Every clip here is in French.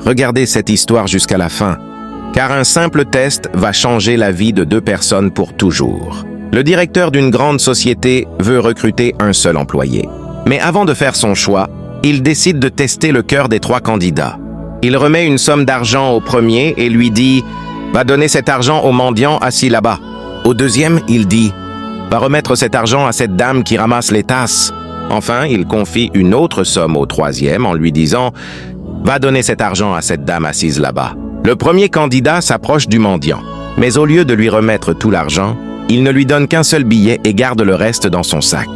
Regardez cette histoire jusqu'à la fin, car un simple test va changer la vie de 2 personnes pour toujours. Le directeur d'une grande société veut recruter un seul employé. Mais avant de faire son choix, il décide de tester le cœur des 3 candidats. Il remet une somme d'argent au premier et lui dit « Va donner cet argent au mendiant assis là-bas ». Au deuxième, il dit « Va remettre cet argent à cette dame qui ramasse les tasses ». Enfin, il confie une autre somme au troisième en lui disant « Va donner cet argent à cette dame assise là-bas ». Le premier candidat s'approche du mendiant, mais au lieu de lui remettre tout l'argent, il ne lui donne qu'un seul billet et garde le reste dans son sac.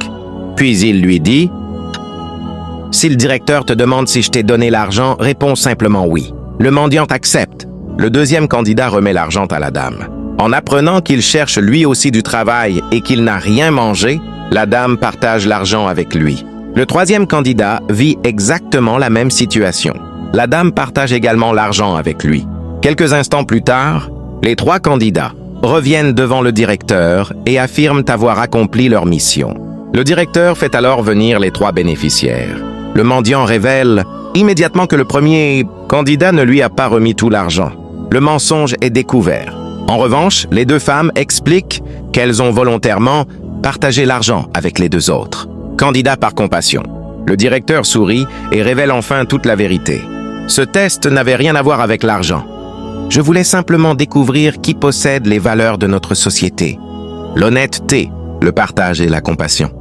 Puis il lui dit « Si le directeur te demande si je t'ai donné l'argent, réponds simplement oui. » Le mendiant accepte. Le deuxième candidat remet l'argent à la dame. En apprenant qu'il cherche lui aussi du travail et qu'il n'a rien mangé, la dame partage l'argent avec lui. Le troisième candidat vit exactement la même situation. La dame partage également l'argent avec lui. Quelques instants plus tard, les 3 candidats reviennent devant le directeur et affirment avoir accompli leur mission. Le directeur fait alors venir les 3 bénéficiaires. Le mendiant révèle immédiatement que le premier candidat ne lui a pas remis tout l'argent. Le mensonge est découvert. En revanche, les 2 femmes expliquent qu'elles ont volontairement partagé l'argent avec les 2 autres. Candidat par compassion. Le directeur sourit et révèle enfin toute la vérité. Ce test n'avait rien à voir avec l'argent. Je voulais simplement découvrir qui possède les valeurs de notre société. L'honnêteté, le partage et la compassion.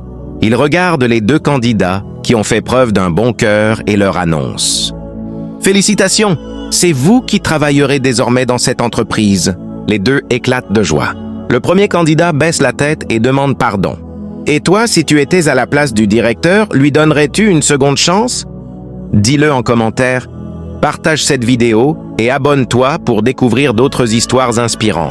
Il regarde les 2 candidats qui ont fait preuve d'un bon cœur et leur annonce. Félicitations, c'est vous qui travaillerez désormais dans cette entreprise. Les 2 éclatent de joie. Le premier candidat baisse la tête et demande pardon. Et toi, si tu étais à la place du directeur, lui donnerais-tu une seconde chance? Dis-le en commentaire, partage cette vidéo et abonne-toi pour découvrir d'autres histoires inspirantes.